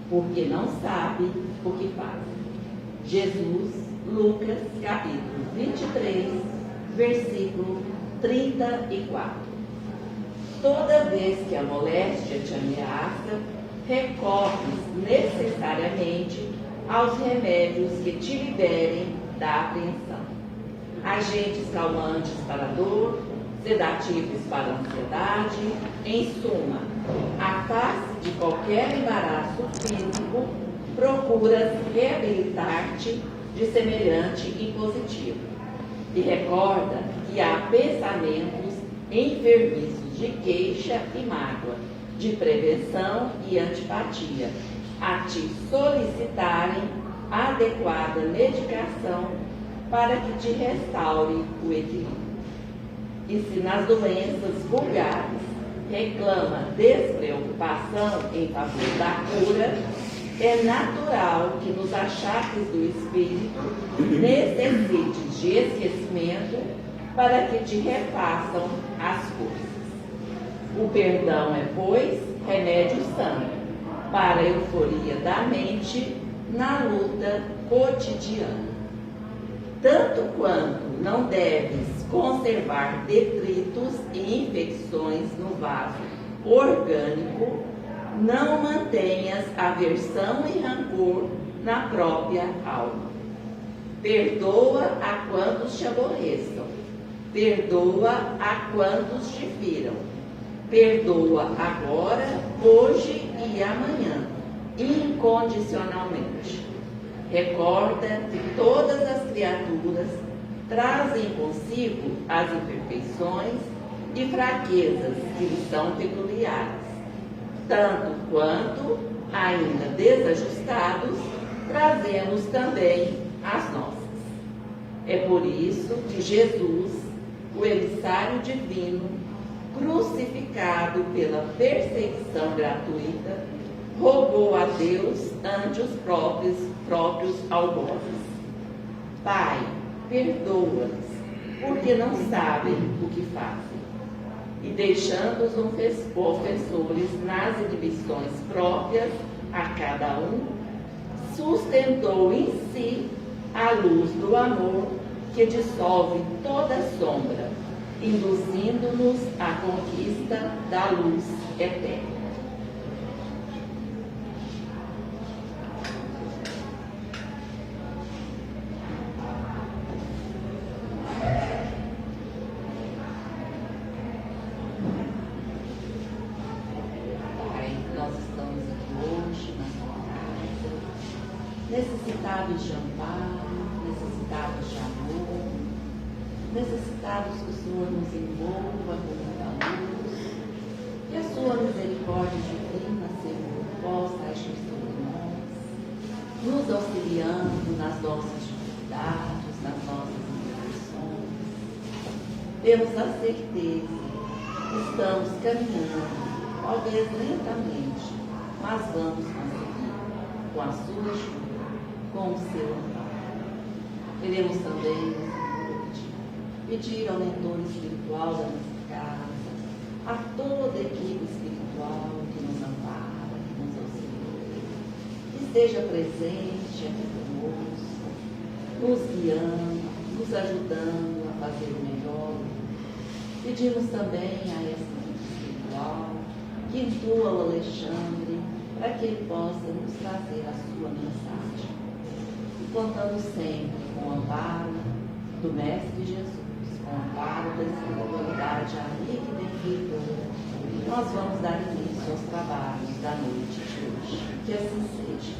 porque não sabe o que faz. Jesus, Lucas, capítulo 23, versículo 34. Toda vez que a moléstia te ameaça, recorre necessariamente aos remédios que te liberem da apreensão. Agentes calmantes para a dor, sedativos para a ansiedade, em suma, a face de qualquer embaraço físico, procuras reabilitar-te de semelhante impositivo. E recorda que há pensamentos enfermiços de queixa e mágoa, de prevenção e antipatia, a te solicitarem adequada medicação para que te restaure o equilíbrio. E se nas doenças vulgares reclama despreocupação em favor da cura, é natural que nos achaques do espírito necessites de esquecimento para que te refaçam as forças. O perdão é, pois, remédio sano para a euforia da mente na luta cotidiana. Tanto quanto não deves conservar detritos e infecções no vaso orgânico, não mantenhas aversão e rancor na própria alma. Perdoa a quantos te aborreçam, perdoa a quantos te firam, perdoa agora, hoje e amanhã, incondicionalmente. Recorda que todas as criaturas trazem consigo as imperfeições e fraquezas que lhes são peculiares, tanto quanto, ainda desajustados, trazemos também as nossas. É por isso que Jesus, o emissário divino, crucificado pela perseguição gratuita, rogou a Deus ante os próprios algozes: Pai, perdoa-os, porque não sabem o que fazem. E deixando os ofensores nas inibições próprias a cada um, sustentou em si a luz do amor que dissolve toda sombra, induzindo-nos à conquista da luz eterna. Necessitados de amparo, necessitados de amor, necessitados que o Senhor nos envolva com muita luz, que a sua misericórdia divina seja posta agir sobre nós, nos auxiliando nas nossas dificuldades, nas nossas imperfeições. Temos a certeza que estamos caminhando, talvez lentamente, mas vamos conseguir, com a sua ajuda, com o seu amparo. Queremos também, nessa noite, pedir ao mentor espiritual da nossa casa, a toda a equipe espiritual que nos ampara, que nos auxilia, que esteja presente aqui conosco, nos guiando, nos ajudando a fazer o melhor. Pedimos também a essa equipe espiritual que intua o Alexandre para que ele possa nos trazer a sua mensagem. Contando sempre com o amparo do Mestre Jesus, com o amparo da espiritualidade amiga e benfeitora, nós vamos dar início aos trabalhos da noite de hoje. Que assim seja.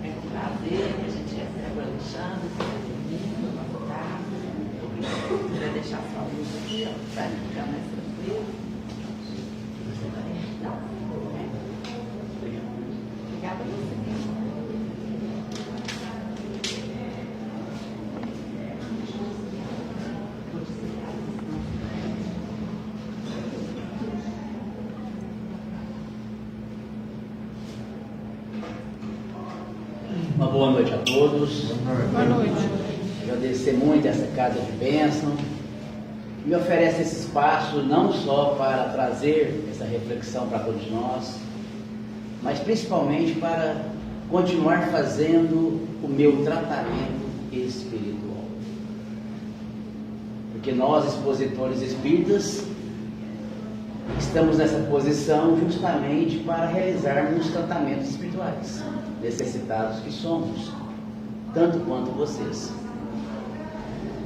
É um prazer que a gente recebe o Alexandre, que é bem-vindo na nossa casa. Vai deixar sua luz aqui, ó, para ficar mais tranquilo. Obrigada a você. Uma boa noite a todos. Boa noite. Agradecer muito essa casa de bênção. me oferece esse espaço não só para trazer essa reflexão para todos nós, mas principalmente para continuar fazendo o meu tratamento espiritual. Porque nós, expositores espíritas, estamos nessa posição justamente para realizarmos tratamentos espirituais, necessitados que somos, tanto quanto vocês.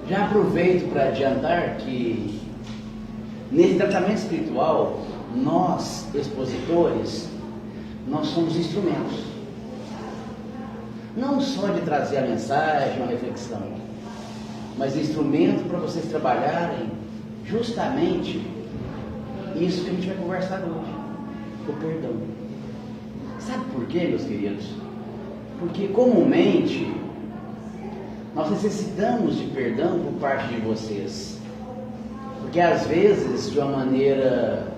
Já aproveito para adiantar que nesse tratamento espiritual, nós, expositores, nós somos instrumentos. Não só de trazer a mensagem, a reflexão, mas instrumento para vocês trabalharem justamente isso que a gente vai conversar hoje, o perdão. Sabe por quê, meus queridos? Porque comumente nós necessitamos de perdão por parte de vocês. Porque às vezes, de uma maneira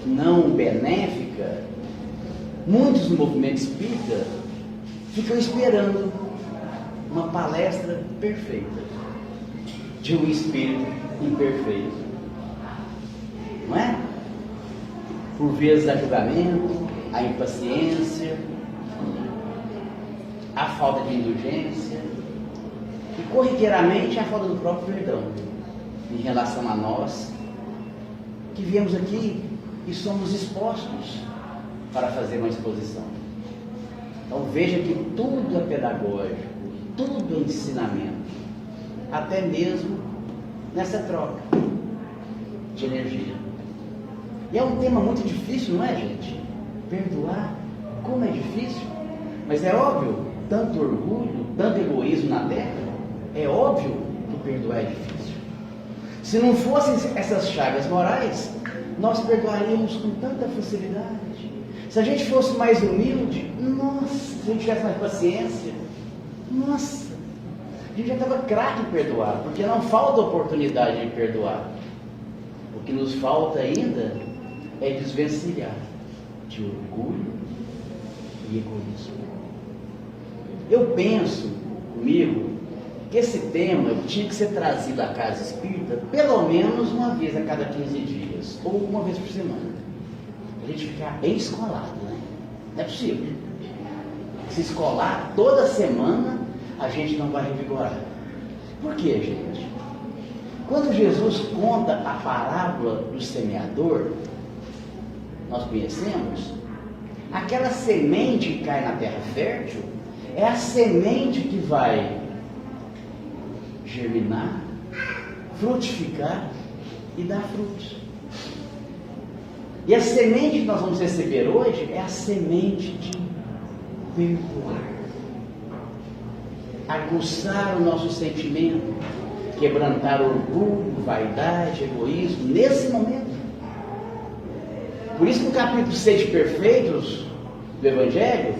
não benéfica, muitos no movimento espírita ficam esperando uma palestra perfeita de um espírito imperfeito. Não é? Por vezes há julgamento, a impaciência, a falta de indulgência e corriqueiramente a falta do próprio perdão em relação a nós que viemos aqui e somos expostos para fazer uma exposição. Então veja que tudo é pedagógico, tudo é ensinamento, até mesmo nessa troca de energia. E é um tema muito difícil, não é, gente? Perdoar, como é difícil. Mas é óbvio, tanto orgulho, tanto egoísmo na Terra, é óbvio que perdoar é difícil. Se não fossem essas chagas morais, nós perdoaríamos com tanta facilidade. Se a gente fosse mais humilde, nossa, se a gente tivesse mais paciência, nossa, a gente já estava craque em perdoar, porque não falta oportunidade de perdoar. O que nos falta ainda é desvencilhar de orgulho e egoísmo. Eu penso comigo que esse tema tinha que ser trazido à casa espírita pelo menos uma vez a cada 15 dias, ou uma vez por semana. A gente ficar bem escolado, né? Não é possível. Se escolar toda semana, a gente não vai revigorar. Por quê, gente? Quando Jesus conta a parábola do semeador, nós conhecemos, aquela semente que cai na terra fértil é a semente que vai germinar, frutificar e dar frutos. E a semente que nós vamos receber hoje é a semente de perdoar, aguçar o nosso sentimento, quebrantar orgulho, vaidade, egoísmo, nesse momento. Por isso que no capítulo 6 de Perfeitos do Evangelho,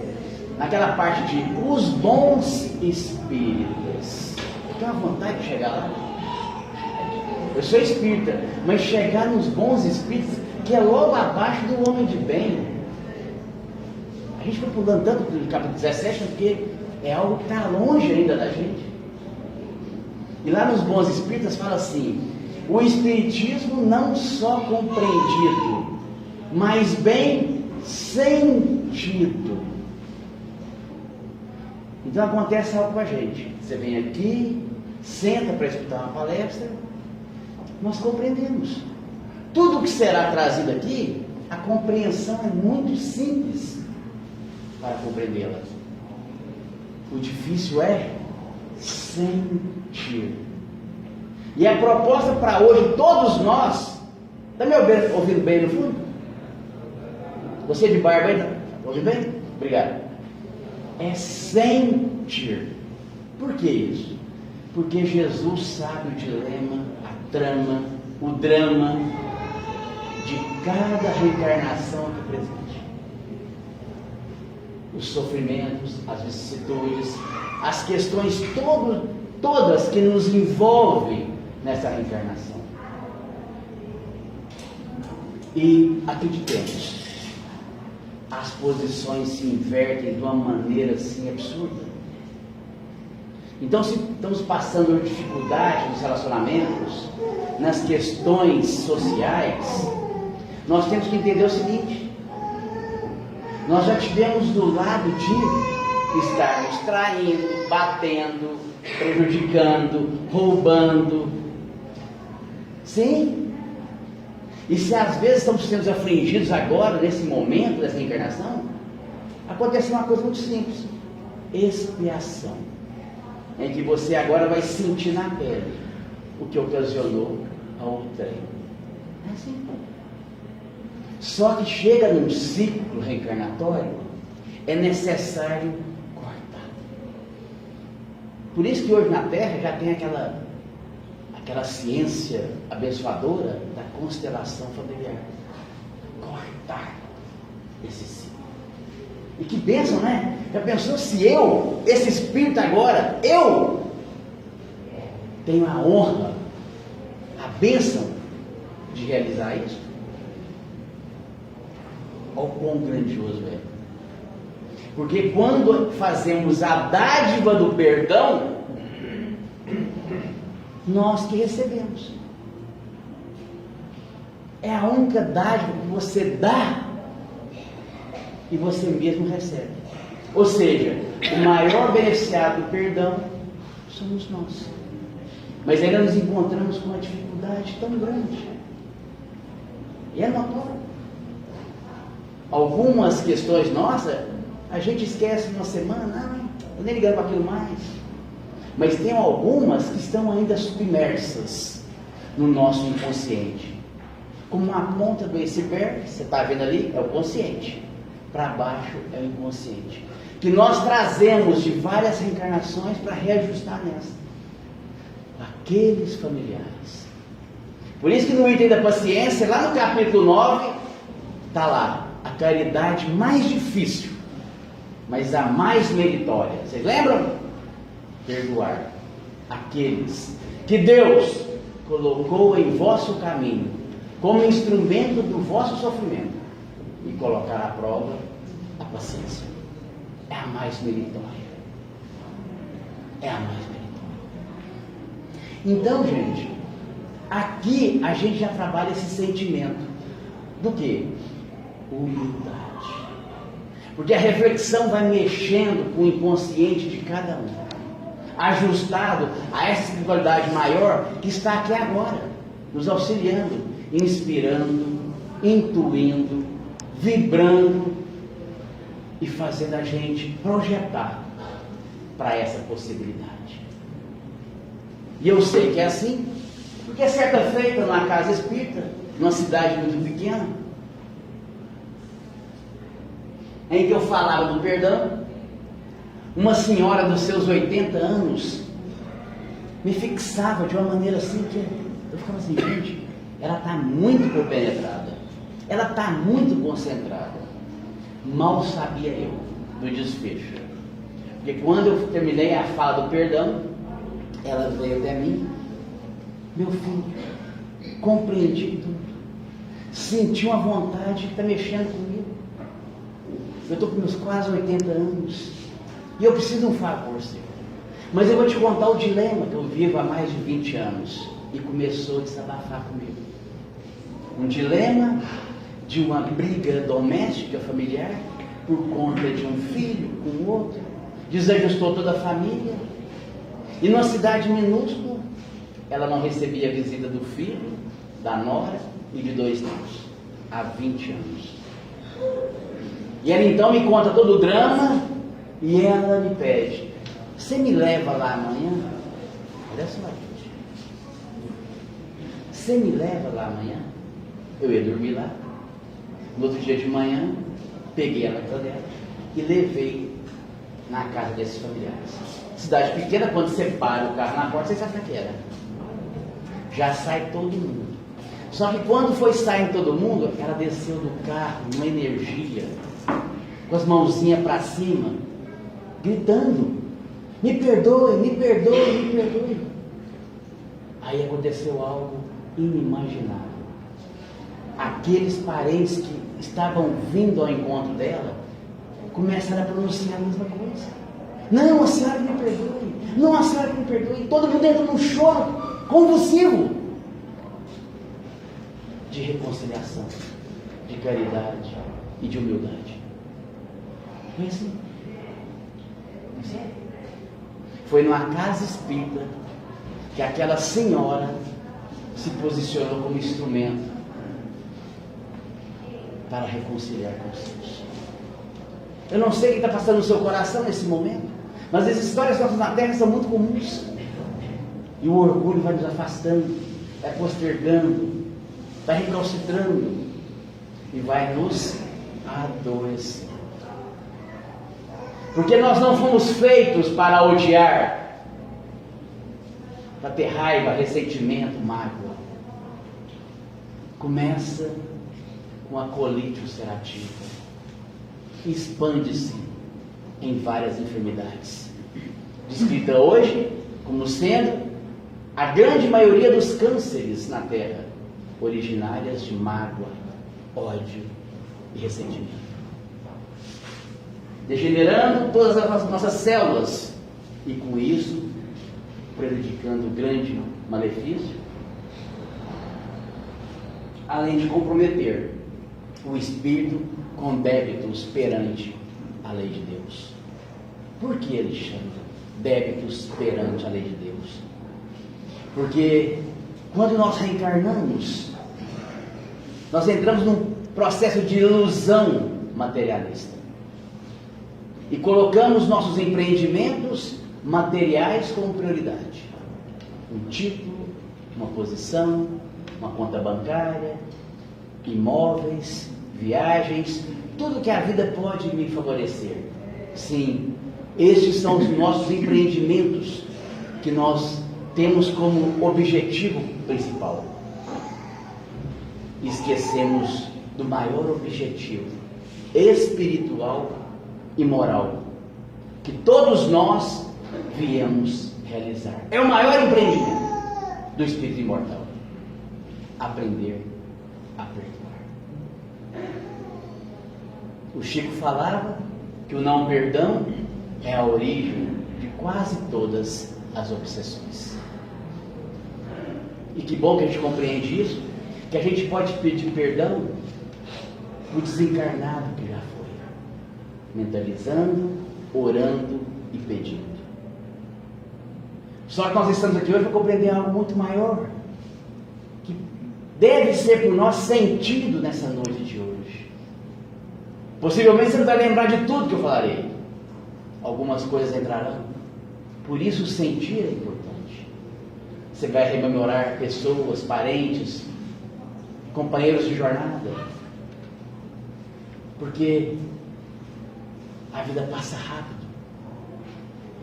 naquela parte de os bons espíritas, eu tenho uma vontade de chegar lá. Eu sou espírita, mas chegar nos bons espíritas, que é logo abaixo do homem de bem. A gente vai pulando tanto do capítulo 17, porque é algo que está longe ainda da gente. E lá nos bons espíritas fala assim: o espiritismo não só compreendido, mas bem sentido. Então acontece algo com a gente. Você vem aqui, senta para escutar uma palestra, nós compreendemos. Tudo que será trazido aqui, a compreensão é muito simples para compreendê-la. O difícil é sentir. E a proposta para hoje, todos nós, está me ouvindo bem no fundo? Você de barba aí, está ouvindo bem? Obrigado. É sentir. Por que isso? Porque Jesus sabe o dilema, a trama, o drama de cada reencarnação aqui presente. Os sofrimentos, as vicissitudes, as questões todas que nos envolvem nessa reencarnação. E acreditemos, as posições se invertem de uma maneira assim absurda. Então, se estamos passando por dificuldade nos relacionamentos, nas questões sociais, nós temos que entender o seguinte: nós já tivemos do lado de estarmos traindo, batendo, prejudicando, roubando. Sim. E se às vezes estamos sendo afligidos agora, nesse momento dessa encarnação, acontece uma coisa muito simples: expiação. Em que você agora vai sentir na pele o que ocasionou a outrem. É assim. Só que chega num ciclo reencarnatório, é necessário cortar. Por isso que hoje na Terra já tem aquela ciência abençoadora da constelação familiar. Cortar esse ciclo. E que bênção, né? Já pensou se eu, esse espírito agora, eu tenho a honra, a bênção de realizar isso? Olha o quão grandioso é. Porque quando fazemos a dádiva do perdão, nós que recebemos. É a única dádiva que você dá e você mesmo recebe. Ou seja, o maior beneficiado do perdão somos nós. Mas ainda nos encontramos com uma dificuldade tão grande. E é notório. Algumas questões nossas, a gente esquece numa semana, não estou nem ligando para aquilo mais. Mas tem algumas que estão ainda submersas no nosso inconsciente. Como uma ponta do iceberg, você está vendo ali, é o consciente. Para baixo é o inconsciente. Que nós trazemos de várias reencarnações para reajustar nessa. Aqueles familiares. Por isso que no item da paciência, lá no capítulo 9, está lá, a caridade mais difícil, mas a mais meritória. Vocês lembram? Perdoar aqueles que Deus colocou em vosso caminho como instrumento do vosso sofrimento e colocar à prova a paciência. É a mais meritória. É a mais meritória. Então, gente, aqui a gente já trabalha esse sentimento do quê? Humildade. Porque a reflexão vai mexendo com o inconsciente de cada um, ajustado a essa espiritualidade maior que está aqui agora, nos auxiliando, inspirando, intuindo, vibrando e fazendo a gente projetar para essa possibilidade. E eu sei que é assim, porque certa feita numa casa espírita, numa cidade muito pequena, em que eu falava do perdão, uma senhora dos seus 80 anos me fixava de uma maneira assim que eu ficava assim, gente, ela está muito compenetrada, ela está muito concentrada. Mal sabia eu do desfecho. Porque quando eu terminei a fala do perdão, ela veio até mim: meu filho, compreendi tudo, senti uma vontade que está mexendo comigo. Eu estou com meus quase 80 anos e eu preciso de um favor, Senhor. Mas eu vou te contar o dilema que eu vivo há mais de 20 anos. E começou a desabafar comigo. Um dilema de uma briga doméstica, familiar, por conta de um filho com o outro. Desajustou toda a família. E numa cidade minúscula, ela não recebia a visita do filho, da nora e de 2 netos. Há 20 anos. E ela então me conta todo o drama e ela me pede: você me leva lá amanhã? Olha só, gente. Você me leva lá amanhã? Eu ia dormir lá. No outro dia de manhã, peguei ela para dela e levei na casa desses familiares. Cidade pequena, quando você para o carro na porta, você sabe o que era. Já sai todo mundo. Só que quando foi saindo todo mundo, ela desceu do carro, numa energia, com as mãozinhas para cima, gritando: me perdoe, me perdoe, me perdoe. Aí aconteceu algo inimaginável. Aqueles parentes que estavam vindo ao encontro dela começaram a pronunciar a mesma coisa. Não, a senhora me perdoe. Não, a senhora me perdoe. Todo mundo entra num choro convulsivo de reconciliação, de caridade e de humildade. Foi assim. Foi numa casa espírita que aquela senhora se posicionou como instrumento para reconciliar com os seus. Eu não sei o que está passando no seu coração nesse momento, mas as histórias nossas na Terra são muito comuns. E o orgulho vai nos afastando, vai postergando, vai recalcitrando e vai nos adoecendo. Porque nós não fomos feitos para odiar, para ter raiva, ressentimento, mágoa. Começa com a colite ulcerativa, expande-se em várias enfermidades, descrita hoje como sendo a grande maioria dos cânceres na Terra, originárias de mágoa, ódio e ressentimento. Degenerando todas as nossas células e com isso prejudicando o grande malefício, além de comprometer o espírito com débitos perante a lei de Deus. Por que ele chama débitos perante a lei de Deus? Porque quando nós reencarnamos, nós entramos num processo de ilusão materialista e colocamos nossos empreendimentos materiais como prioridade. Um título, uma posição, uma conta bancária, imóveis, viagens, tudo que a vida pode me favorecer. Sim, estes são os nossos empreendimentos que nós temos como objetivo principal. Esquecemos do maior objetivo espiritual e moral que todos nós viemos realizar. É o maior empreendimento do espírito imortal: aprender a perdoar. O Chico falava que o não perdão é a origem de quase todas as obsessões. E que bom que a gente compreende isso, que a gente pode pedir perdão por desencarnado que já foi, mentalizando, orando e pedindo. Só que nós estamos aqui hoje para compreender algo muito maior, que deve ser por nós sentido nessa noite de hoje. Possivelmente você não vai lembrar de tudo que eu falarei. Algumas coisas entrarão. Por isso o sentir é importante. Você vai rememorar pessoas, parentes, companheiros de jornada. Porque a vida passa rápido.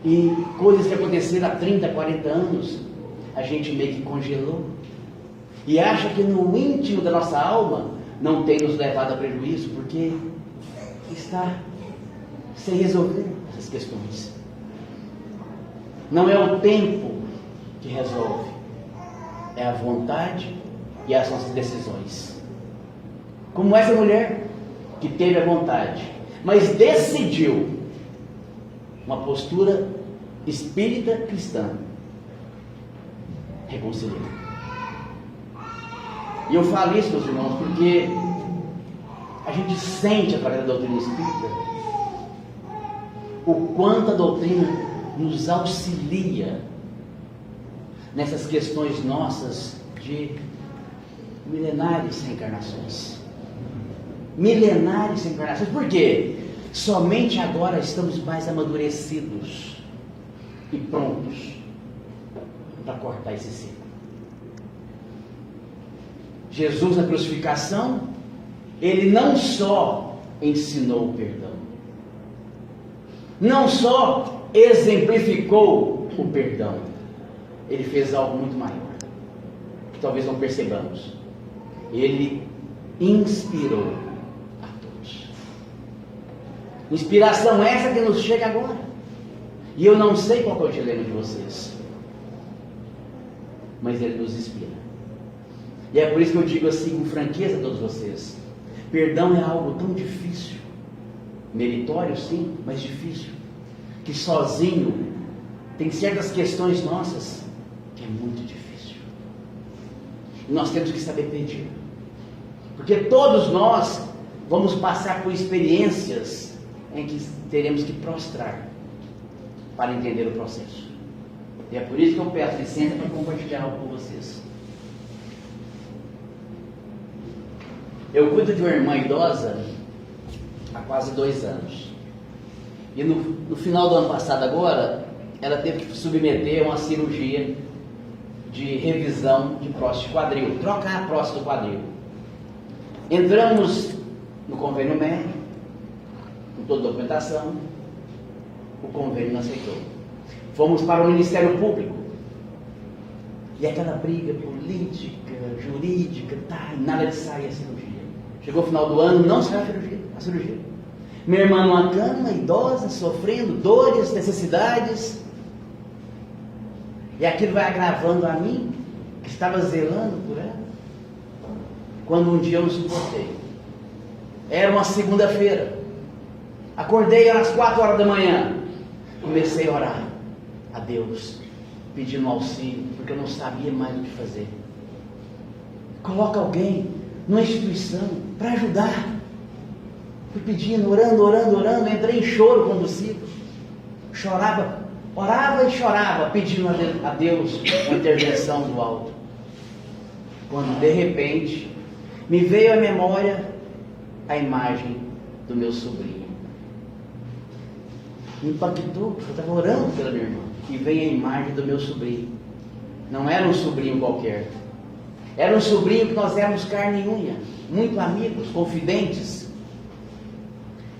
E coisas que aconteceram há 30, 40 anos, a gente meio que congelou. E acha que no íntimo da nossa alma não tem nos levado a prejuízo, porque está sem resolver essas questões. Não é o tempo que resolve, é a vontade e as nossas decisões. Como essa mulher que teve a vontade, mas decidiu uma postura espírita cristã, reconciliar. E eu falo isso, meus irmãos, porque a gente sente através da doutrina espírita o quanto a doutrina nos auxilia nessas questões nossas de milenares reencarnações. Milenares reencarnações. Por quê? Somente agora estamos mais amadurecidos e prontos para cortar esse ciclo. Jesus, na crucificação, ele não só ensinou o perdão, não só exemplificou o perdão, ele fez algo muito maior, que talvez não percebamos. Ele inspirou a todos. Inspiração essa que nos chega agora. E eu não sei qual é o dilema de vocês, mas ele nos inspira. E é por isso que eu digo assim com franqueza a todos vocês: perdão é algo tão difícil, meritório sim, mas difícil. que sozinho tem certas questões nossas que é muito difícil. E nós temos que saber pedir. Porque todos nós vamos passar por experiências em que teremos que prostrar para entender o processo. E é por isso que eu peço licença para compartilhar algo com vocês. Eu cuido de uma irmã idosa há quase 2 anos. E no final do ano passado agora, ela teve que submeter a uma cirurgia de revisão de próstata quadril, trocar a próstata do quadril. Entramos no convênio médico, com toda a documentação, o convênio não aceitou. Fomos para o Ministério Público, e aquela briga política, jurídica, nada de sair a cirurgia. Chegou o final do ano, não saiu a cirurgia. Minha irmã numa cama, idosa, sofrendo dores, necessidades, e aquilo vai agravando a mim, que estava zelando por ela. Quando um dia eu não suportei. Era uma segunda-feira. Acordei às 4 horas da manhã. Comecei a orar a Deus, pedindo auxílio, porque eu não sabia mais o que fazer. Coloca alguém numa instituição para ajudar. Fui pedindo, orando, entrei em choro convulsivo. Chorava, orava e chorava, pedindo a Deus uma intervenção do alto. Quando de repente me veio à memória a imagem do meu sobrinho. Me impactou, eu estava orando pela minha irmã, e veio a imagem do meu sobrinho. Não era um sobrinho qualquer, era um sobrinho que nós éramos carne e unha, muito amigos, confidentes.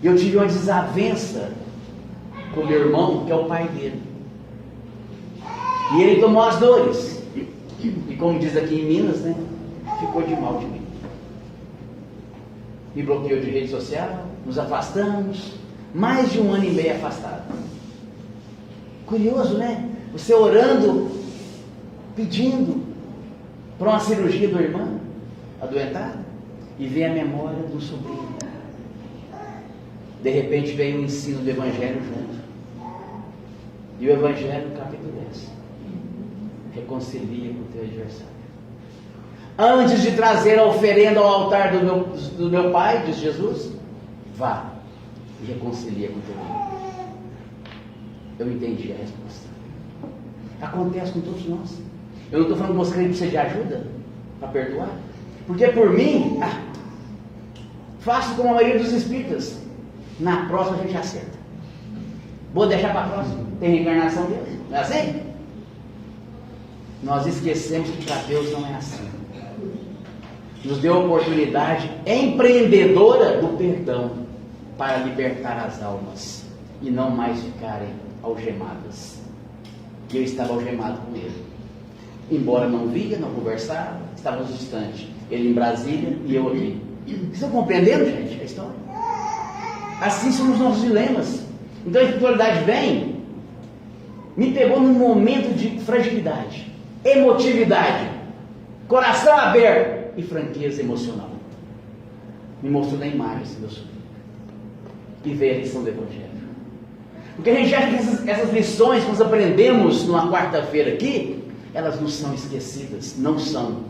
E eu tive uma desavença com meu irmão, que é o pai dele. E ele tomou as dores. E como diz aqui em Minas, né? Ficou de mal de mim. Me bloqueou de rede social, nos afastamos. Mais de 1 ano e meio afastado. Curioso, né? Você orando, pedindo para uma cirurgia do irmão, adoentado, e vem a memória do sobrinho. De repente veio o ensino do Evangelho junto. E o Evangelho, capítulo 10. Reconcilia com o teu adversário. Antes de trazer a oferenda ao altar do meu pai, diz Jesus, vá e reconcilia com o teu irmão. Eu entendi a resposta. Acontece com todos nós. Eu não estou falando que você precisa de ajuda para perdoar. Porque por mim, faço como a maioria dos espíritas. Na próxima a gente acerta. Vou deixar para a próxima. Tem reencarnação de Deus. Não é assim? Nós esquecemos que para Deus não é assim. Nos deu a oportunidade empreendedora do perdão para libertar as almas e não mais ficarem algemadas. E eu estava algemado com ele. Embora não via, não conversava, estávamos distantes. Ele em Brasília e eu aqui. Vocês estão compreendendo, gente, a história? Assim são os nossos dilemas. Então a espiritualidade vem, me pegou num momento de fragilidade, emotividade, coração aberto e franqueza emocional. Me mostrou na imagem esse meu sobrinho. E veio a lição do Evangelho. Porque a gente acha que essas lições que nós aprendemos numa quarta-feira aqui, elas não são esquecidas, não são.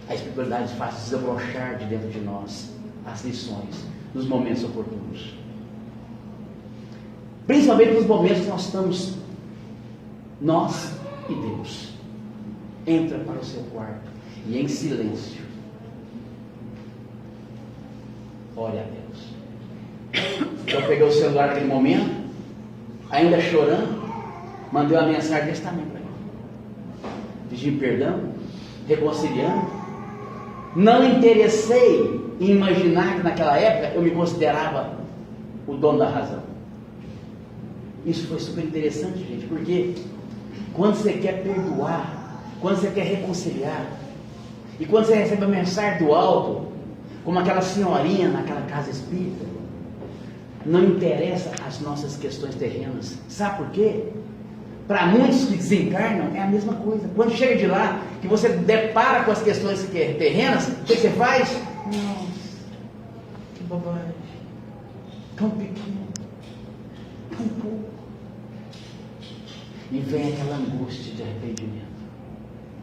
A espiritualidade faz desabrochar de dentro de nós as lições nos momentos oportunos. Principalmente nos momentos que nós estamos, nós e Deus. Entra para o seu quarto e em silêncio ore a Deus. Eu peguei o celular naquele momento, ainda chorando, mandei uma mensagem desse tamanho para ele, pedindo perdão, reconciliando. Não interessei em imaginar que naquela época eu me considerava o dono da razão. Isso foi super interessante, gente, porque quando você quer perdoar, quando você quer reconciliar, e quando você recebe a mensagem do alto, como aquela senhorinha naquela casa espírita, não interessa as nossas questões terrenas. Sabe por quê? Para muitos que desencarnam é a mesma coisa. Quando chega de lá, que você depara com as questões terrenas, o que você faz? Nossa, que bobagem, tão pequeno. Um pouco. E vem aquela angústia de arrependimento,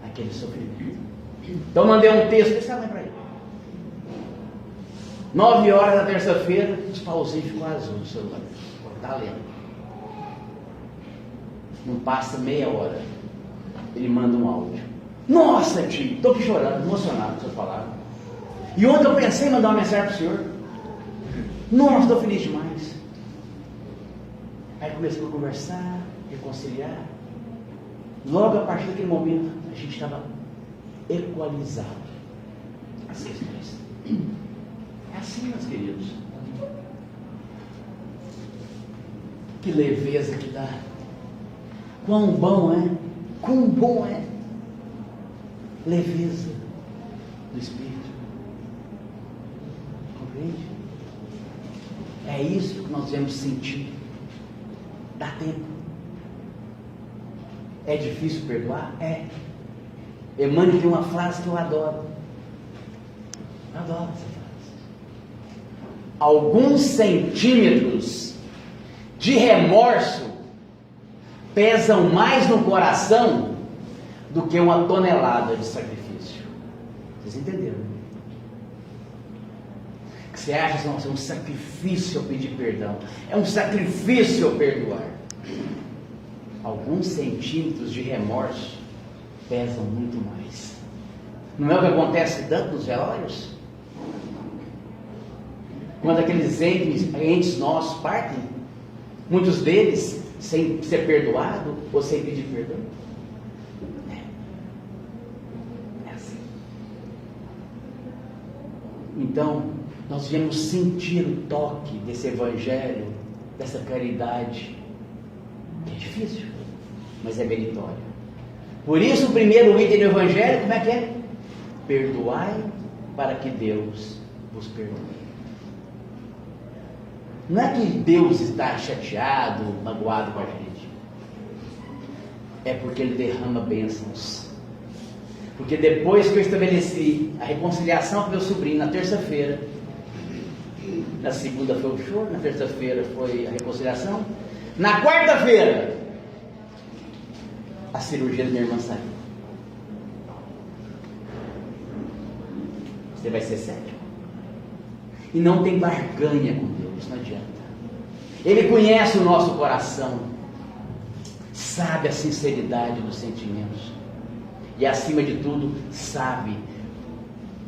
aquele sofrimento. Então mandei um texto desse tamanho para ele. 9 horas da terça-feira, os pauzinhos ficam azul no celular. Está lendo. Não passa meia hora, ele manda um áudio. Nossa, tio, estou aqui chorando, emocionado com suas palavras. E ontem eu pensei em mandar uma mensagem para o senhor. Nossa, estou feliz demais. Aí começou a conversar, reconciliar. Logo a partir daquele momento, a gente estava equalizado as questões. É assim, meus queridos. Que leveza que dá. Quão bom é. Quão bom é. Leveza do Espírito. Compreende? É isso que nós devemos sentir. Dá tempo. É difícil perdoar? É. Emmanuel tem uma frase que eu adoro. Eu adoro essa frase. Alguns centímetros de remorso pesam mais no coração do que uma tonelada de sacrifício. Vocês entenderam? Que você acha que é um sacrifício eu pedir perdão? É um sacrifício eu perdoar. Alguns centímetros de remorso pesam muito mais. Não é o que acontece tanto nos velórios? Quando aqueles entes nossos partem, muitos deles sem ser perdoado ou sem pedir perdão. É assim. Então, nós devemos sentir o toque desse evangelho, dessa caridade, que é difícil, mas é meritório. Por isso o primeiro item do evangelho, como é que é? Perdoai para que Deus vos perdoe. Não é que Deus está chateado, magoado com a gente. É porque Ele derrama bênçãos. Porque depois que eu estabeleci a reconciliação com meu sobrinho na terça-feira, na segunda foi o choro, na terça-feira foi a reconciliação, na quarta-feira a cirurgia da minha irmã saiu. Você vai ser sério. E não tem barganha com Deus, não adianta. Ele conhece o nosso coração, sabe a sinceridade dos sentimentos e, acima de tudo, sabe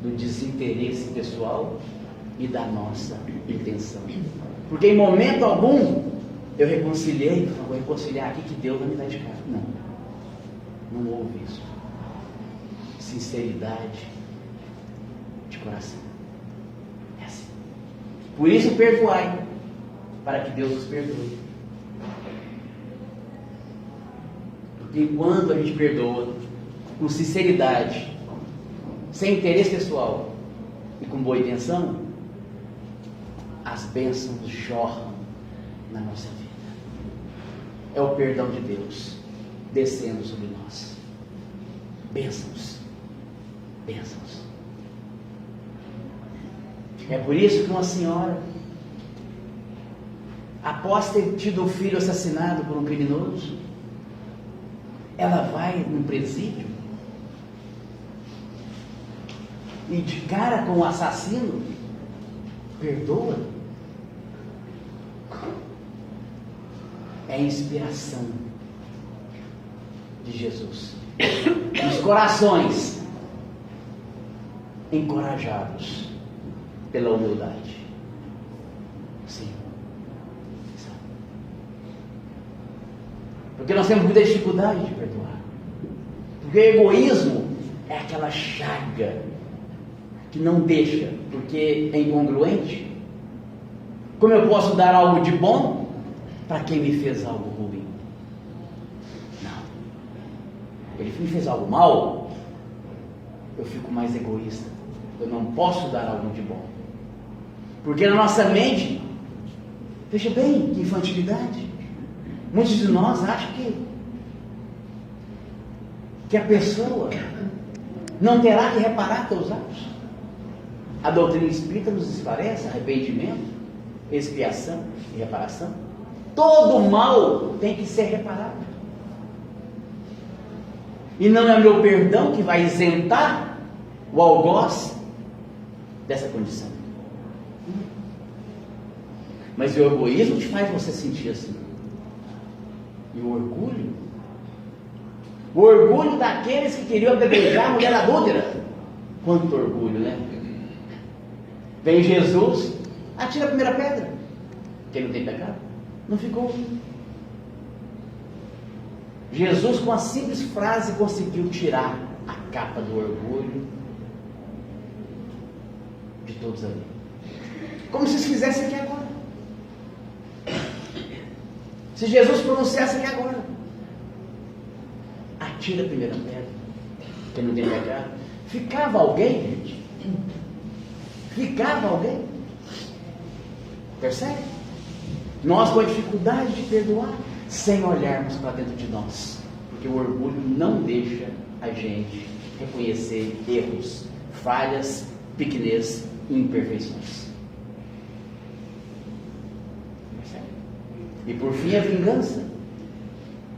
do desinteresse pessoal e da nossa intenção. Porque em momento algum eu reconciliei, vou reconciliar aqui que Deus vai me dar de cara. Não houve isso. Sinceridade de coração. É assim. Por isso perdoai, para que Deus nos perdoe. Porque quando a gente perdoa com sinceridade, sem interesse pessoal e com boa intenção, as bênçãos jorram na nossa vida. É o perdão de Deus descendo sobre nós. Bênçãos. Bênçãos. É por isso que uma senhora, após ter tido o filho assassinado por um criminoso, ela vai num presídio e de cara com o assassino, perdoa. É a inspiração de Jesus. Os corações encorajados pela humildade. Sim. Porque nós temos muita dificuldade de perdoar. Porque o egoísmo é aquela chaga que não deixa, porque é incongruente. Como eu posso dar algo de bom para quem me fez algo ruim? Não. Ele me fez algo mal, eu fico mais egoísta. Eu não posso dar algo de bom. Porque na nossa mente, veja bem, que infantilidade. Muitos de nós acham que a pessoa não terá que reparar teus atos. A doutrina espírita nos esclarece arrependimento, expiação e reparação. Todo mal tem que ser reparado. E não é meu perdão que vai isentar o algoz dessa condição. Mas o egoísmo te faz você sentir assim. E o orgulho daqueles que queriam apedrejar a mulher adúltera. Quanto orgulho, né? Vem Jesus, atira a primeira pedra. Quem não tem pecado? Não ficou. Jesus, com a simples frase, conseguiu tirar a capa do orgulho de todos ali. Como se fizesse aqui agora. Se Jesus pronunciasse aqui agora, atira a primeira pedra, quem não tem pecado. Ficava alguém, gente? Ficava alguém? Percebe? Nós com a dificuldade de perdoar, sem olharmos para dentro de nós, porque o orgulho não deixa a gente reconhecer erros, falhas, pequenez e imperfeições. Percebe? E por fim a vingança.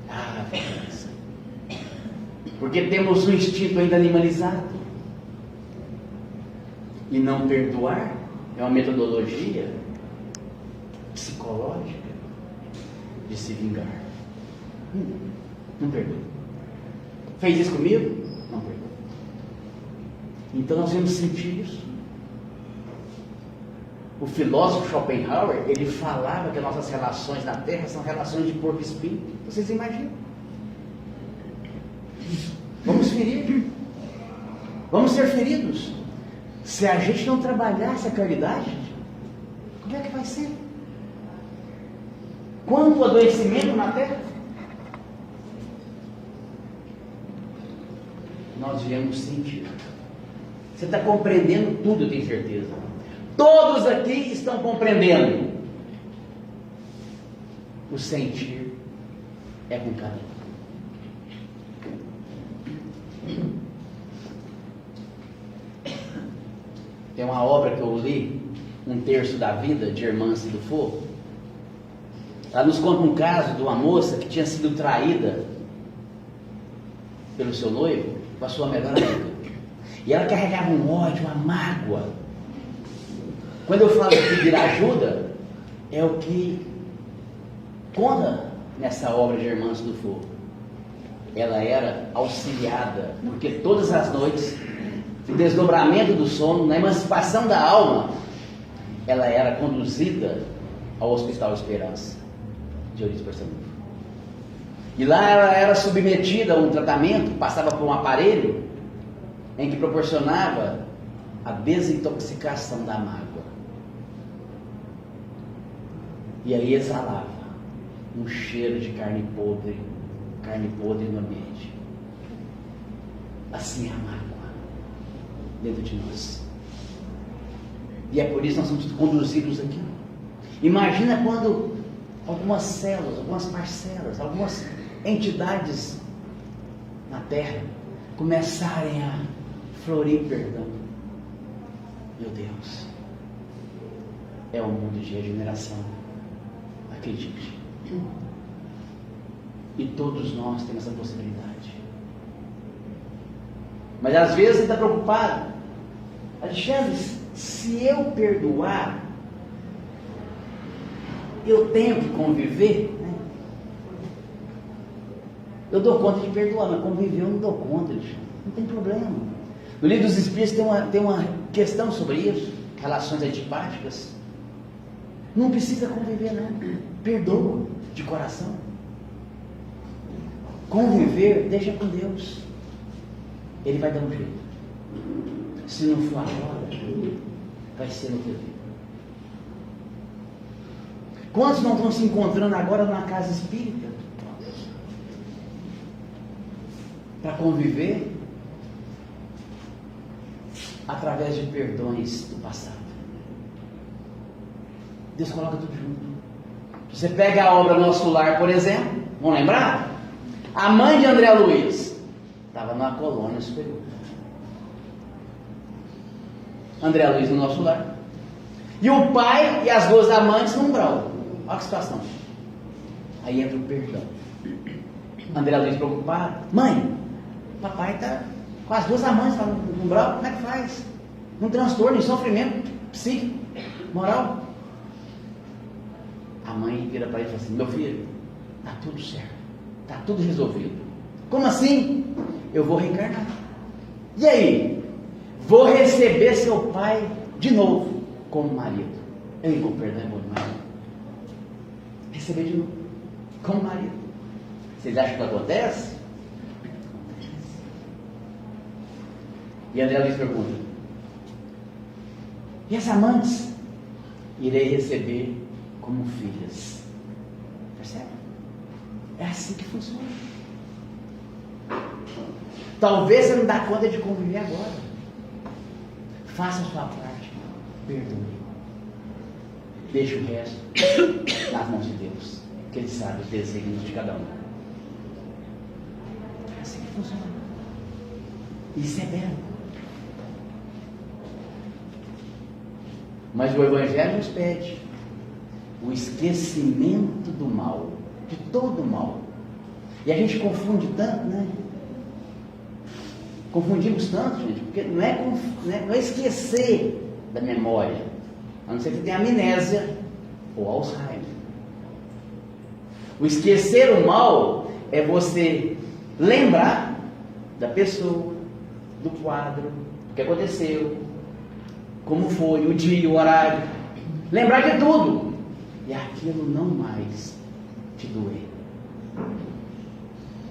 A vingança. Porque temos um instinto ainda animalizado. E não perdoar é uma metodologia psicológica de se vingar. Não perdoa. Fez isso comigo? Não perdoa. Então nós vamos sentir isso. O filósofo Schopenhauer, ele falava que as nossas relações na Terra são relações de porco espírito. Vocês imaginam? Vamos ferir. Vamos ser feridos. Se a gente não trabalhar essa caridade, como é que vai ser? Quanto adoecimento na Terra? Nós viemos sentir. Você está compreendendo tudo, eu tenho certeza. Todos aqui estão compreendendo. O sentir é com cada um. Tem uma obra que eu li, Um Terço da Vida, de Hermance do Fogo. Ela nos conta um caso de uma moça que tinha sido traída pelo seu noivo, com a sua melhor amiga. E ela carregava um ódio, uma mágoa. Quando eu falo de pedir ajuda, é o que conta nessa obra de Hermance do Fogo. Ela era auxiliada, porque todas as noites, no desdobramento do sono, na emancipação da alma, ela era conduzida ao Hospital Esperança, de Eurípides Barçanufo. E lá ela era submetida a um tratamento, passava por um aparelho, em que proporcionava a desintoxicação da mágoa. E aí exalava um cheiro de carne podre no ambiente. Assim é a mágoa dentro de nós. E é por isso que nós somos conduzidos aqui. Imagina quando algumas células, algumas parcelas, algumas entidades na Terra começarem a florir perdão. Meu Deus, é um mundo de regeneração. Acredite. E todos nós temos essa possibilidade. Mas às vezes você está preocupado. Alexandre, se eu perdoar, eu tenho que conviver, né? Eu dou conta de perdoar, mas conviver eu não dou conta, Alexandre. Não tem problema. No Livro dos Espíritos tem uma questão sobre isso, relações antipáticas. Não precisa conviver, não. Perdoa de coração. Conviver, deixa com Deus. Ele vai dar um jeito. Se não for agora, vai ser no teu tempo. Quantos não estão se encontrando agora numa casa espírita? Para conviver através de perdões do passado. Deus coloca tudo junto. Você pega a obra Nosso Lar, por exemplo, vão lembrar? A mãe de André Luiz estava numa colônia superior. André Luiz no Nosso Lar. E o pai e as duas amantes no umbral. Olha que situação. Aí entra o perdão. André Luiz preocupado. Mãe, papai está com as duas amantes lá no umbral, como é que faz? Um transtorno, um sofrimento psíquico, moral. A mãe vira para ele e fala assim: meu filho, está tudo certo, está tudo resolvido. Como assim? Eu vou reencarnar. E aí? Vou receber seu pai de novo como marido. Eu vou perder meu marido. Receber de novo como marido. Vocês acham que acontece? E André Luiz pergunta: e as amantes? Irei receber como filhas. Percebe? É assim que funciona. Talvez você não dê conta de conviver agora. Faça a sua parte. Perdoe. Deixe o resto nas mãos de Deus, que Ele sabe os desígnios de cada um. É assim que funciona. Isso é belo. Mas o Evangelho nos pede o esquecimento do mal, de todo o mal. E a gente confunde tanto, né? Confundimos tanto, gente, porque não é esquecer da memória, a não ser que tenha amnésia ou Alzheimer. O esquecer o mal é você lembrar da pessoa, do quadro, o que aconteceu, como foi, o dia, o horário, lembrar de tudo, e aquilo não mais te doer.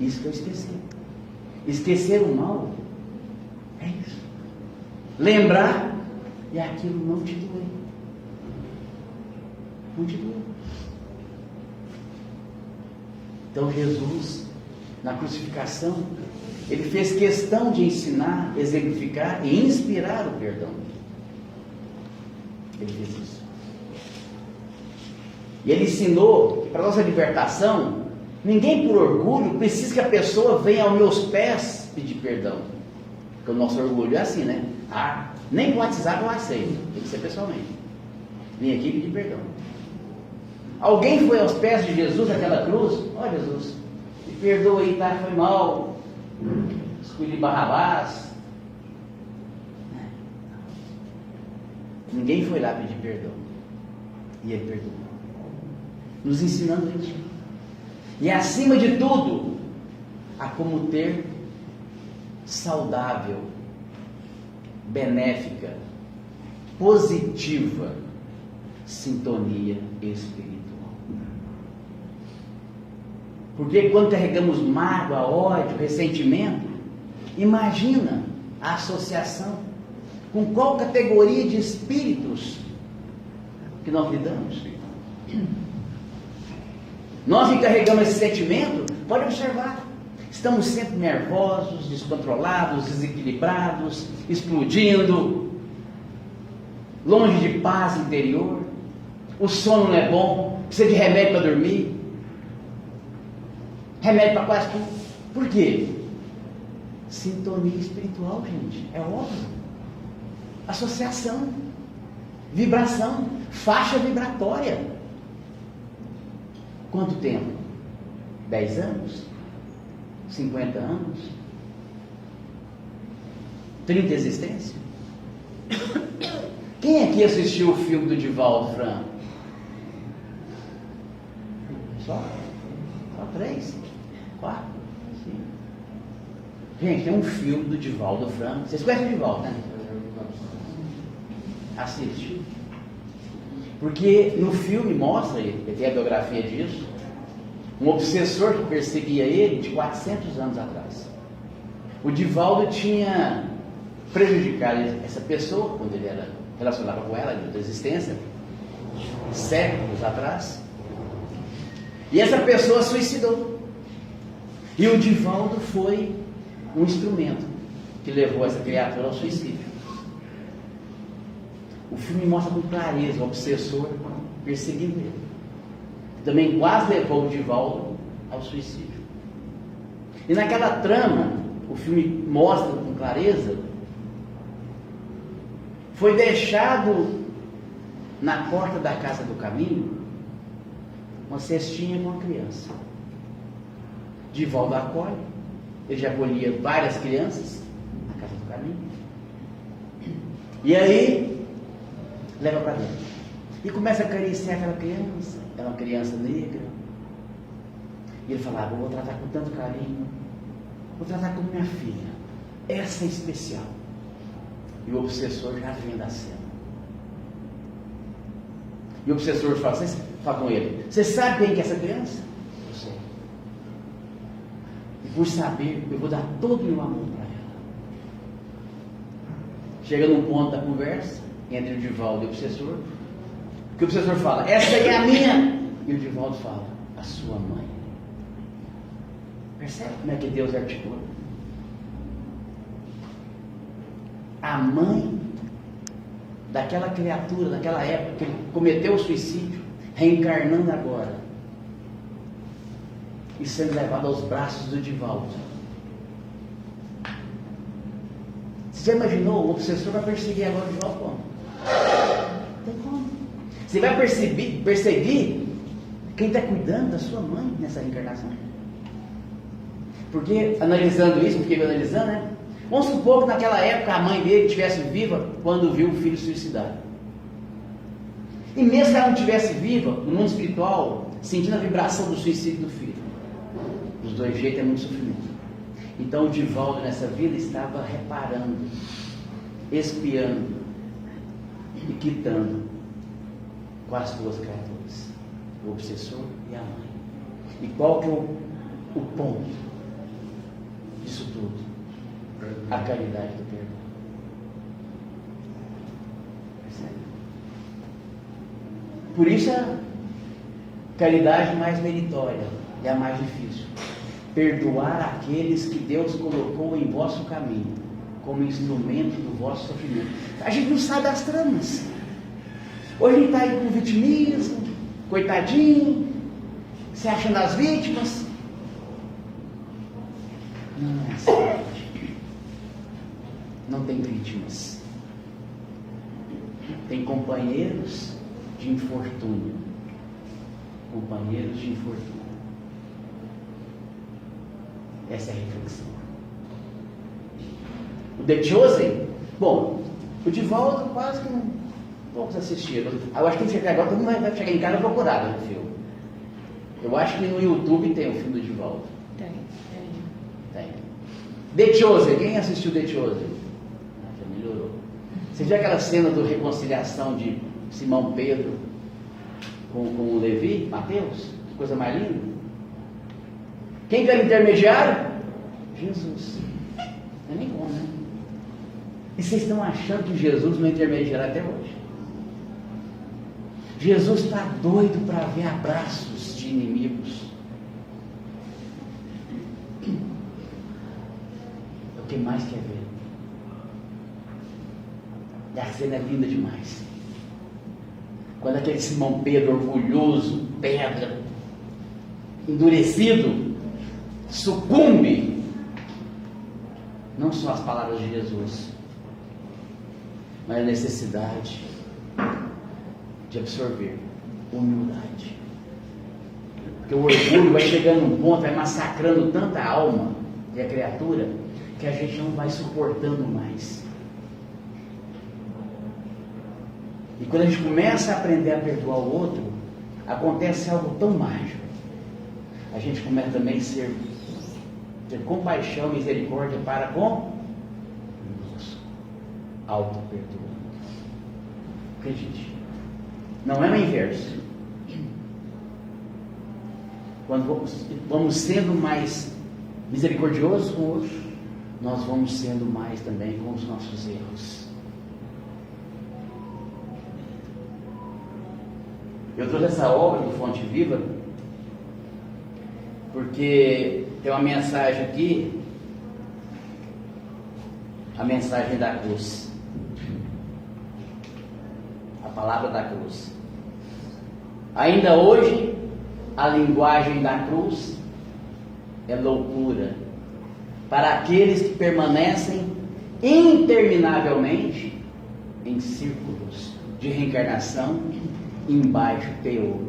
Isso que eu esqueci. Esquecer o mal é isso. Lembrar e aquilo não te doer. Não te doer. Então Jesus, na crucificação, ele fez questão de ensinar, exemplificar e inspirar o perdão. Ele fez isso. E ele ensinou que para nossa libertação, ninguém por orgulho precisa que a pessoa venha aos meus pés pedir perdão. Porque o nosso orgulho é assim, né? Nem no WhatsApp eu aceito, tem que ser pessoalmente. Vim aqui pedir perdão. Alguém foi aos pés de Jesus naquela cruz? Ó Jesus, me perdoa aí, tá? Foi mal. Escolhi Barrabás. Ninguém foi lá pedir perdão. E ele perdoou. Nos ensinando isso. E acima de tudo, a como ter saudável, benéfica, positiva sintonia espiritual. Porque quando carregamos mágoa, ódio, ressentimento, imagina a associação com qual categoria de espíritos que nós lidamos. Nós que carregamos esse sentimento, pode observar, estamos sempre nervosos, descontrolados, desequilibrados, explodindo, longe de paz interior, o sono não é bom, precisa de remédio para dormir, remédio para quase tudo. Por quê? Sintonia espiritual, gente, é óbvio. Associação, vibração, faixa vibratória. Quanto tempo? 10 anos? 50 anos? 30 existências? Quem aqui assistiu o filme do Divaldo Franco? Só 3? 4? 5? Gente, tem um filme do Divaldo Franco. Vocês conhecem o Divaldo, né? Assiste. Porque no filme mostra, ele tem a biografia disso, um obsessor que perseguia ele de 400 anos atrás. O Divaldo tinha prejudicado essa pessoa quando ele era relacionado com ela de outra existência, séculos atrás. E essa pessoa suicidou. E o Divaldo foi um instrumento que levou essa criatura ao suicídio. O filme mostra com clareza o obsessor perseguindo ele. Também quase levou o Divaldo ao suicídio. E naquela trama, o filme mostra com clareza, foi deixado na porta da casa do caminho uma cestinha com uma criança. Divaldo acolhe, ele já acolhia várias crianças na casa do caminho. E aí, leva para dentro. E começa a acariciar aquela criança. Ela é uma criança negra. E ele falava: vou tratar com tanto carinho, vou tratar como minha filha. Essa é especial. E o obsessor já vem da cena. E o obsessor fala com ele: você sabe quem que é essa criança? Eu sei. E por saber, eu vou dar todo o meu amor para ela. Chega num ponto da conversa entre o Divaldo e o obsessor, que o obsessor fala: essa aí é a minha. E o Divaldo fala: a sua mãe. Percebe como é que Deus articula? A mãe daquela criatura, daquela época, que ele cometeu o suicídio, reencarnando agora e sendo levado aos braços do Divaldo. Você já imaginou? O obsessor vai perseguir agora o Divaldo como? Não tem como. Você vai perseguir quem está cuidando da sua mãe nessa reencarnação. Porque, analisando isso, porque analisando, né? Vamos supor que naquela época a mãe dele estivesse viva quando viu o filho suicidar. E mesmo que ela não estivesse viva, no mundo espiritual, sentindo a vibração do suicídio do filho. Dos dois jeitos é muito sofrimento. Então o Divaldo nessa vida estava reparando, espiando e quitando com as duas criaturas, o obsessor e a mãe. E qual que é o ponto disso tudo? A caridade do perdão. Percebe? Por isso a caridade mais meritória é a mais difícil. Perdoar aqueles que Deus colocou em vosso caminho como instrumento do vosso sofrimento. A gente não sabe as tramas. Hoje a gente está aí com vitimismo, coitadinho, se achando as vítimas. Não é assim. Não tem vítimas. Tem companheiros de infortúnio. Companheiros de infortúnio. Essa é a reflexão. O The Chosen, bom, o Divaldo quase que não poucos assistiram. Eu acho que agora todo mundo vai chegar em casa e procurar o filme. Eu acho que no YouTube tem o filme do Divaldo. Tem. The Chosen, quem assistiu The Chosen? Já melhorou. Você viu aquela cena do reconciliação de Simão Pedro com o Levi, Mateus? Que coisa mais linda. Quem que era intermediário? Jesus. Não é nem como, né? E vocês estão achando que Jesus não é intermediário até hoje? Jesus está doido para ver abraços de inimigos. É o que mais quer ver. E a cena é linda demais. Quando aquele Simão Pedro, orgulhoso, pedra, endurecido, sucumbe, não são as palavras de Jesus, mas a necessidade de absorver humildade. Porque o orgulho vai chegando num ponto, vai massacrando tanta alma e a criatura, que a gente não vai suportando mais. E quando a gente começa a aprender a perdoar o outro, acontece algo tão mágico. A gente começa também a ter compaixão e misericórdia para com nós, auto-perdoando. Acredite, não é o inverso. Quando vamos sendo mais misericordiosos com o outro, nós vamos sendo mais também com os nossos erros. Eu trouxe essa obra do Fonte Viva porque tem uma mensagem aqui, a mensagem da cruz, a palavra da cruz. Ainda hoje, a linguagem da cruz é loucura para aqueles que permanecem interminavelmente em círculos de reencarnação embaixo teor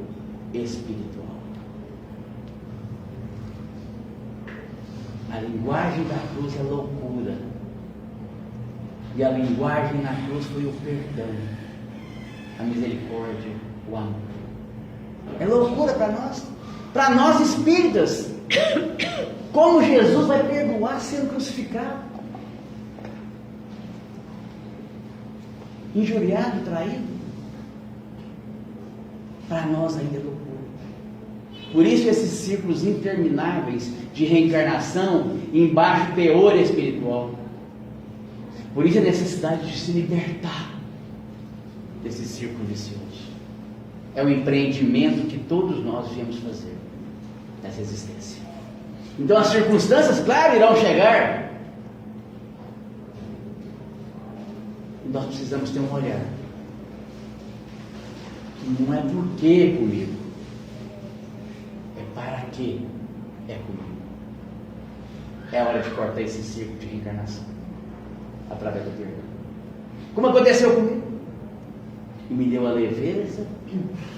espiritual. A linguagem da cruz é loucura. E a linguagem na cruz foi o perdão, a misericórdia, o amor. É loucura para nós. Para nós espíritas. Como Jesus vai perdoar sendo crucificado? Injuriado, traído? Para nós ainda é loucura. Por isso esses ciclos intermináveis de reencarnação em baixo teor espiritual. Por isso a necessidade de se libertar desse círculo vicioso. É um empreendimento que todos nós viemos fazer nessa existência. Então as circunstâncias, claro, irão chegar. Nós precisamos ter um olhar. Não é por que comigo, é para que é comigo. É a hora de cortar esse ciclo de reencarnação através do perdão. Como aconteceu comigo? E me deu a leveza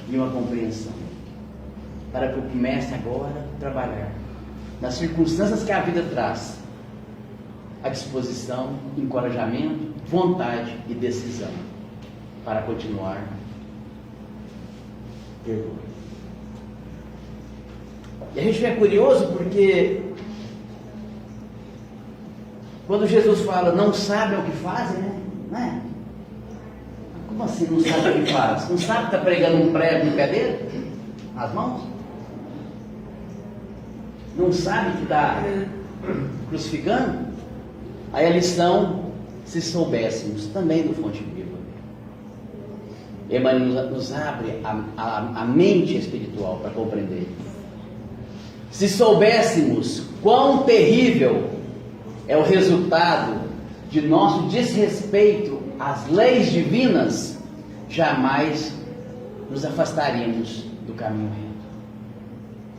e uma compreensão para que eu comece agora a trabalhar nas circunstâncias que a vida traz, a disposição, encorajamento, vontade e decisão para continuar perdoando. E a gente fica curioso porque quando Jesus fala, não sabem o que fazem, né? Não é? Como assim não sabe o que faz? Não sabe que está pregando um prego no pé dele? As mãos? Não sabe que está crucificando? Aí a lição, se soubéssemos, também do Fonte Viva. Emmanuel nos abre a mente espiritual para compreender. Se soubéssemos quão terrível é o resultado de nosso desrespeito às leis divinas, jamais nos afastaríamos do caminho reto.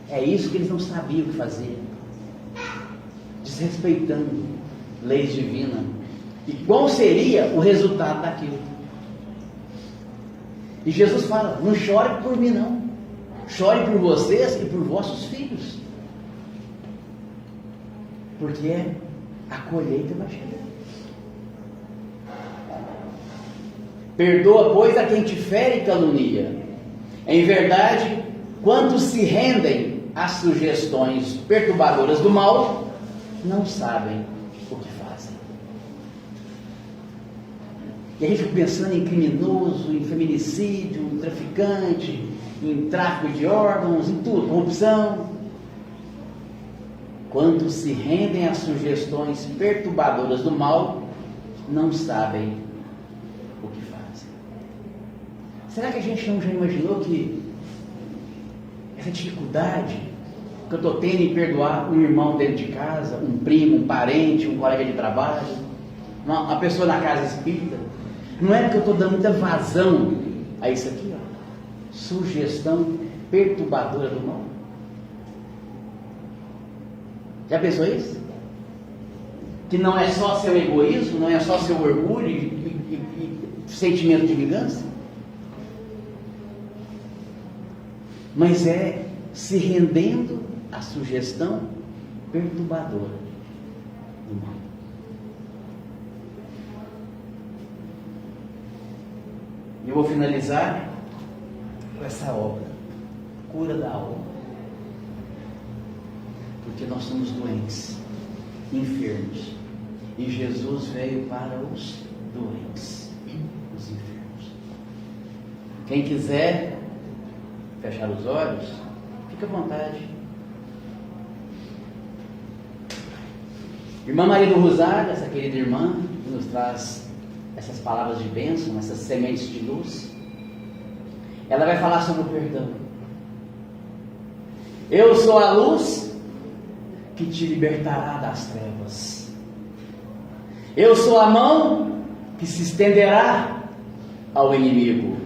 É isso que eles não sabiam o que fazer, desrespeitando leis divinas. E qual seria o resultado daquilo? E Jesus fala, não chore por mim não, chore por vocês e por vossos filhos, porque a colheita vai chegar. Perdoa, pois, a quem te fere e calunia. Em verdade, quantos se rendem às sugestões perturbadoras do mal, não sabem o que fazem. E a gente fica pensando em criminoso, em feminicídio, em traficante, em tráfico de órgãos, em tudo, corrupção. Quantos se rendem às sugestões perturbadoras do mal, não sabem o que fazem. Será que a gente não já imaginou que essa dificuldade que eu estou tendo em perdoar um irmão dentro de casa, um primo, um parente, um colega de trabalho, uma pessoa na casa espírita, não é que eu estou dando muita vazão a isso aqui, ó, sugestão perturbadora do mal? Já pensou isso? Que não é só seu egoísmo, não é só seu orgulho e sentimento de vingança, mas é se rendendo à sugestão perturbadora do mal. Eu vou finalizar com essa obra, cura da alma. Porque nós somos doentes, enfermos. E Jesus veio para os doentes, os enfermos. Quem quiser fechar os olhos, fique à vontade. Irmã Maria do Rosário, essa querida irmã, que nos traz essas palavras de bênção, essas sementes de luz, ela vai falar sobre o perdão. Eu sou a luz que te libertará das trevas. Eu sou a mão que se estenderá ao inimigo.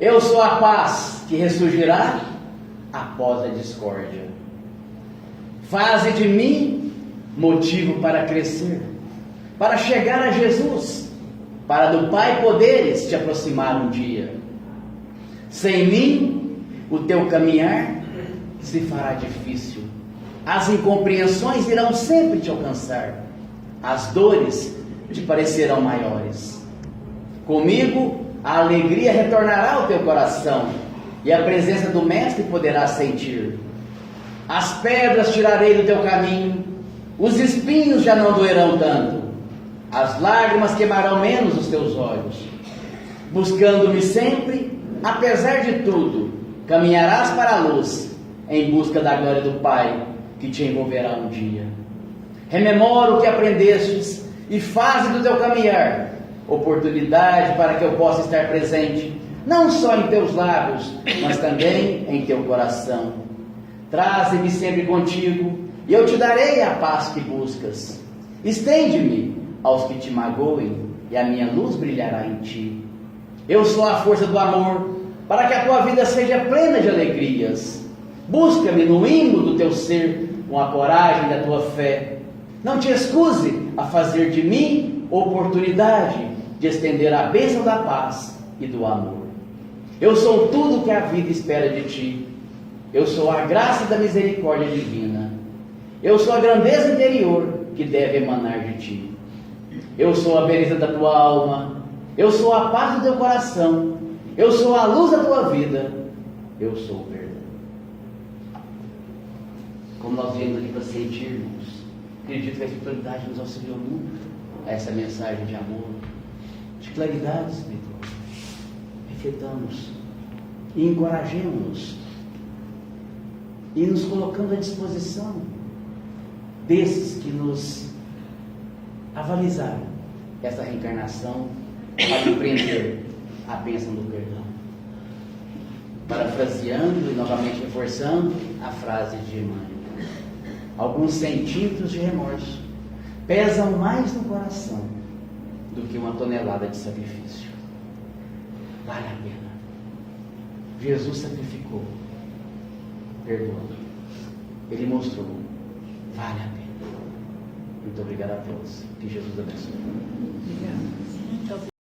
Eu sou a paz que ressurgirá após a discórdia. Faze de mim motivo para crescer, para chegar a Jesus, para do Pai poderes te aproximar um dia. Sem mim, o teu caminhar se fará difícil. As incompreensões irão sempre te alcançar. As dores te parecerão maiores. Comigo, a alegria retornará ao teu coração e a presença do Mestre poderás sentir. As pedras tirarei do teu caminho, os espinhos já não doerão tanto, as lágrimas queimarão menos os teus olhos. Buscando-me sempre, apesar de tudo, caminharás para a luz, em busca da glória do Pai, que te envolverá um dia. Rememora o que aprendestes e faze do teu caminhar oportunidade para que eu possa estar presente, não só em teus lábios, mas também em teu coração. Traze-me sempre contigo, e eu te darei a paz que buscas. Estende-me aos que te magoem, e a minha luz brilhará em ti. Eu sou a força do amor, para que a tua vida seja plena de alegrias. Busca-me no hino do teu ser, com a coragem da tua fé. Não te escuse a fazer de mim oportunidade de estender a bênção da paz e do amor. Eu sou tudo que a vida espera de ti. Eu sou a graça da misericórdia divina. Eu sou a grandeza interior que deve emanar de ti. Eu sou a beleza da tua alma. Eu sou a paz do teu coração. Eu sou a luz da tua vida. Eu sou o perdão. Como nós viemos aqui para sentirmos, acredito que a espiritualidade nos auxiliou muito a essa mensagem de amor, de claridade espiritual. Refletamos e encorajemos-nos e nos colocando à disposição desses que nos avalizaram essa reencarnação para empreender a bênção do perdão. Parafraseando e novamente reforçando a frase de Emmanuel: alguns centímetros de remorso pesam mais no coração do que uma tonelada de sacrifício. Vale a pena. Jesus sacrificou, perdoou. Ele mostrou, vale a pena. Muito obrigado a todos. Que Jesus abençoe. Obrigada. Muito obrigada.